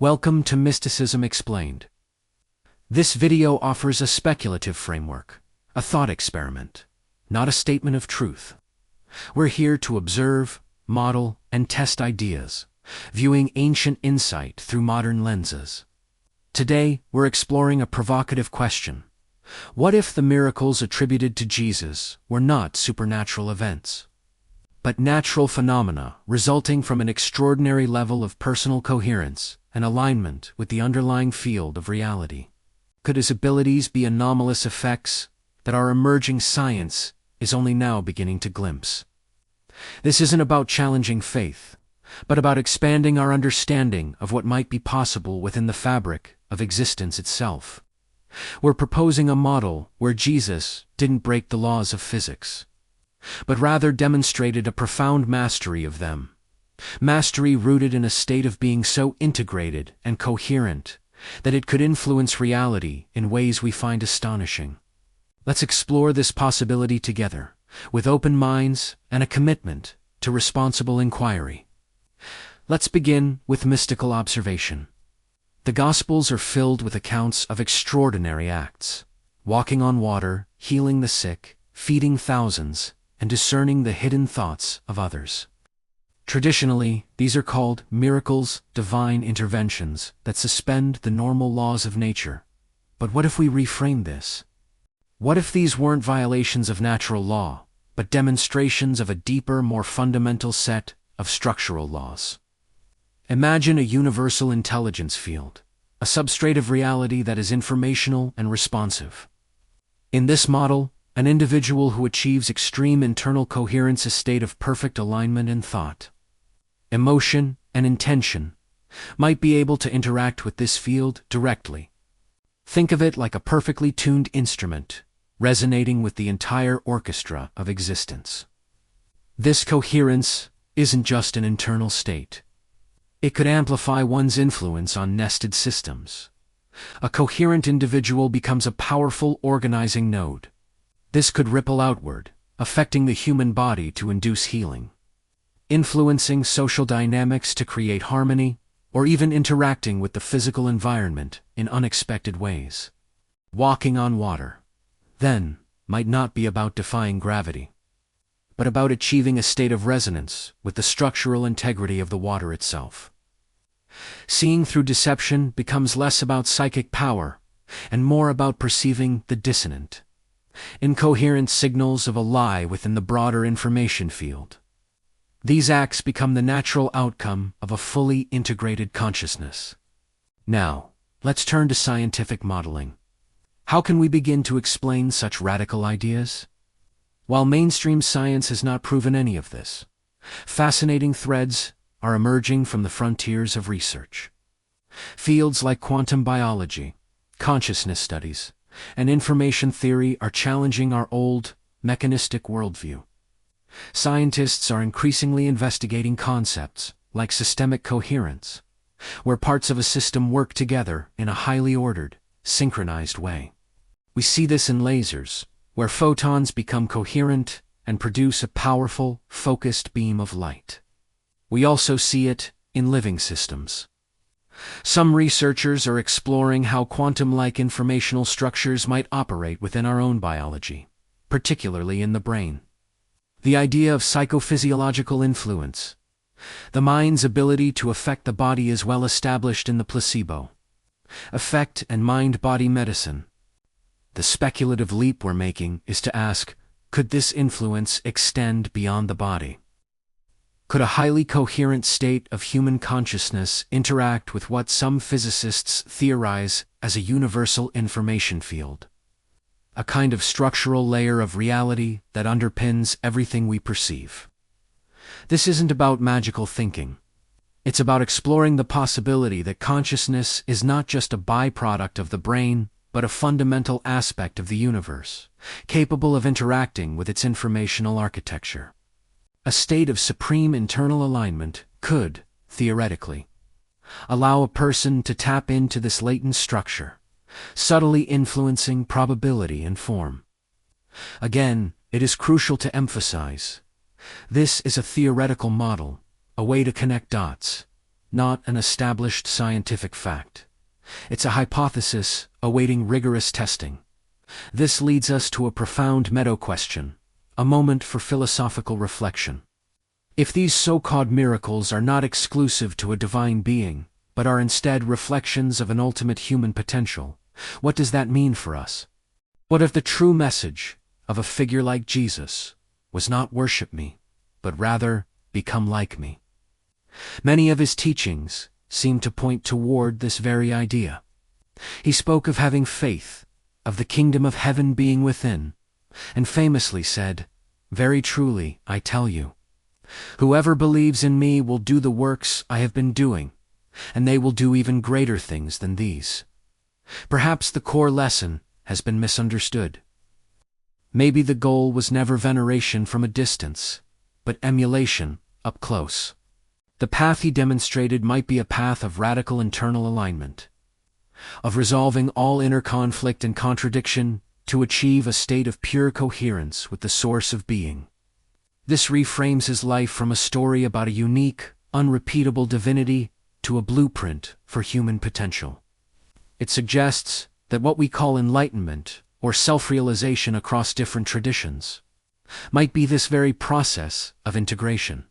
Welcome to Mysticism Explained. This video offers a speculative framework, a thought experiment, not a statement of truth. We're here to observe, model, and test ideas, viewing ancient insight through modern lenses. Today, we're exploring a provocative question. What if the miracles attributed to Jesus were not supernatural events, but natural phenomena resulting from an extraordinary level of personal coherence and alignment with the underlying field of reality? Could his abilities be anomalous effects that our emerging science is only now beginning to glimpse? This isn't about challenging faith, but about expanding our understanding of what might be possible within the fabric of existence itself. We're proposing a model where Jesus didn't break the laws of physics, but rather demonstrated a profound mastery of them. Mastery rooted in a state of being so integrated and coherent that it could influence reality in ways we find astonishing. Let's explore this possibility together, with open minds and a commitment to responsible inquiry. Let's begin with mystical observation. The Gospels are filled with accounts of extraordinary acts: walking on water, healing the sick, feeding thousands, and discerning the hidden thoughts of others. Traditionally, these are called miracles, divine interventions that suspend the normal laws of nature. But what if we reframe this? What if these weren't violations of natural law, but demonstrations of a deeper, more fundamental set of structural laws? Imagine a universal intelligence field, a substrate of reality that is informational and responsive. In this model, an individual who achieves extreme internal coherence, a state of perfect alignment in thought, emotion, and intention, might be able to interact with this field directly. Think of it like a perfectly tuned instrument, resonating with the entire orchestra of existence. This coherence isn't just an internal state. It could amplify one's influence on nested systems. A coherent individual becomes a powerful organizing node. This could ripple outward, affecting the human body to induce healing, influencing social dynamics to create harmony, or even interacting with the physical environment in unexpected ways. Walking on water, then, might not be about defying gravity, but about achieving a state of resonance with the structural integrity of the water itself. Seeing through deception becomes less about psychic power and more about perceiving the dissonant, incoherent signals of a lie within the broader information field. These acts become the natural outcome of a fully integrated consciousness. Now, let's turn to scientific modeling. How can we begin to explain such radical ideas? While mainstream science has not proven any of this, fascinating threads are emerging from the frontiers of research. Fields like quantum biology, consciousness studies, and information theory are challenging our old, mechanistic worldview. Scientists are increasingly investigating concepts like systemic coherence, where parts of a system work together in a highly ordered, synchronized way. We see this in lasers, where photons become coherent and produce a powerful, focused beam of light. We also see it in living systems. Some researchers are exploring how quantum-like informational structures might operate within our own biology, particularly in the brain. The idea of psychophysiological influence, the mind's ability to affect the body, is well established in the placebo effect and mind-body medicine. The speculative leap we're making is to ask, could this influence extend beyond the body? Could a highly coherent state of human consciousness interact with what some physicists theorize as a universal information field? A kind of structural layer of reality that underpins everything we perceive. This isn't about magical thinking. It's about exploring the possibility that consciousness is not just a byproduct of the brain, but a fundamental aspect of the universe, capable of interacting with its informational architecture. A state of supreme internal alignment could, theoretically, allow a person to tap into this latent structure, subtly influencing probability and form. Again, it is crucial to emphasize, this is a theoretical model, a way to connect dots, not an established scientific fact. It's a hypothesis awaiting rigorous testing. This leads us to a profound meta-question, a moment for philosophical reflection. If these so-called miracles are not exclusive to a divine being, but are instead reflections of an ultimate human potential, what does that mean for us? What if the true message of a figure like Jesus was not worship me, but rather become like me? Many of his teachings seem to point toward this very idea. He spoke of having faith, of the kingdom of heaven being within, and famously said, "Very truly, I tell you, whoever believes in me will do the works I have been doing, and they will do even greater things than these." Perhaps the core lesson has been misunderstood. Maybe the goal was never veneration from a distance, but emulation up close. The path he demonstrated might be a path of radical internal alignment, of resolving all inner conflict and contradiction to achieve a state of pure coherence with the source of being. This reframes his life from a story about a unique, unrepeatable divinity to a blueprint for human potential. It suggests that what we call enlightenment, or self-realization across different traditions, might be this very process of integration.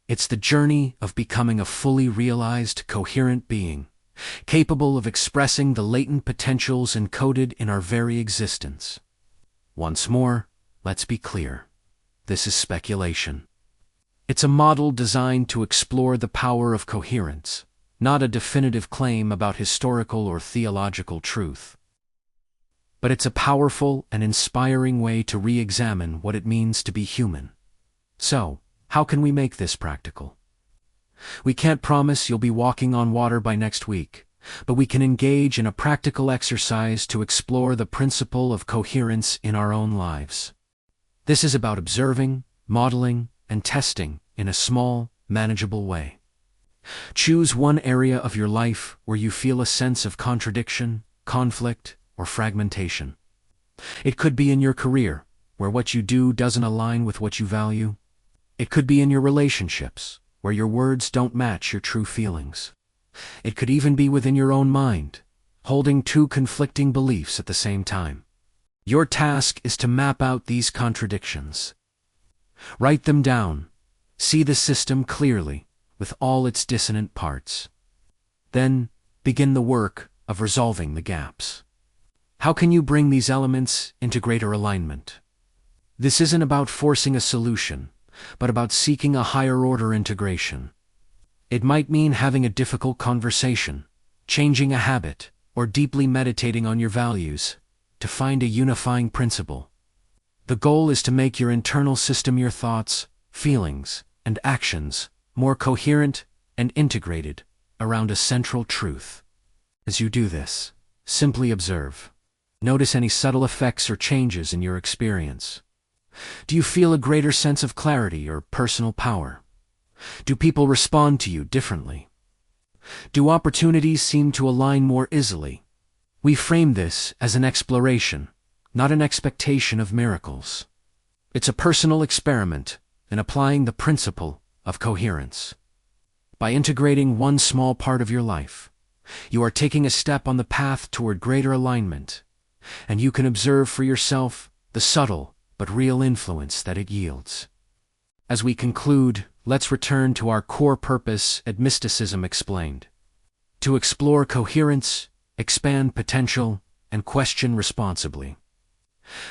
It's the journey of becoming a fully realized, coherent being, capable of expressing the latent potentials encoded in our very existence. Once more, let's be clear. This is speculation. It's a model designed to explore the power of coherence, not a definitive claim about historical or theological truth. But it's a powerful and inspiring way to re-examine what it means to be human. So, how can we make this practical? We can't promise you'll be walking on water by next week, but we can engage in a practical exercise to explore the principle of coherence in our own lives. This is about observing, modeling, and testing in a small, manageable way. Choose one area of your life where you feel a sense of contradiction, conflict, or fragmentation. It could be in your career, where what you do doesn't align with what you value. It could be in your relationships, where your words don't match your true feelings. It could even be within your own mind, holding two conflicting beliefs at the same time. Your task is to map out these contradictions. Write them down. See the system clearly, with all its dissonant parts. Then, begin the work of resolving the gaps. How can you bring these elements into greater alignment? This isn't about forcing a solution, but about seeking a higher-order integration. It might mean having a difficult conversation, changing a habit, or deeply meditating on your values to find a unifying principle. The goal is to make your internal system, your thoughts, feelings, and actions more coherent and integrated around a central truth. As you do this, simply observe. Notice any subtle effects or changes in your experience. Do you feel a greater sense of clarity or personal power? Do people respond to you differently? Do opportunities seem to align more easily? We frame this as an exploration, not an expectation of miracles. It's a personal experiment in applying the principle of coherence. By integrating one small part of your life, you are taking a step on the path toward greater alignment, and you can observe for yourself the subtle but real influence that it yields. As we conclude, let's return to our core purpose at Mysticism Explained: to explore coherence, expand potential, and question responsibly.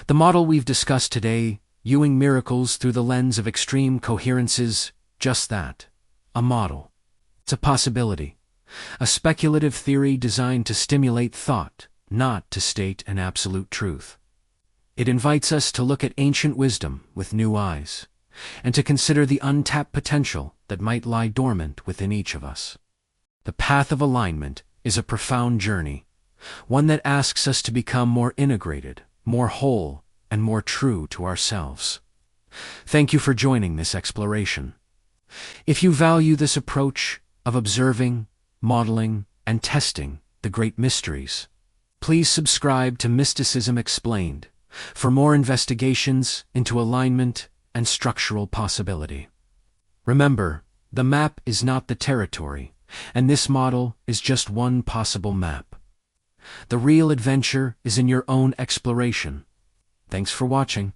The model we've discussed today, viewing miracles through the lens of extreme coherence, is just that, a model. It's a possibility, a speculative theory designed to stimulate thought, not to state an absolute truth. It invites us to look at ancient wisdom with new eyes, and to consider the untapped potential that might lie dormant within each of us. The path of alignment is a profound journey, one that asks us to become more integrated, more whole, and more true to ourselves. Thank you for joining this exploration. If you value this approach of observing, modeling, and testing the great mysteries, please subscribe to Mysticism Explained for more investigations into alignment and structural possibility. Remember, the map is not the territory, And this model is just one possible map. The real adventure is in your own exploration. Thanks for watching.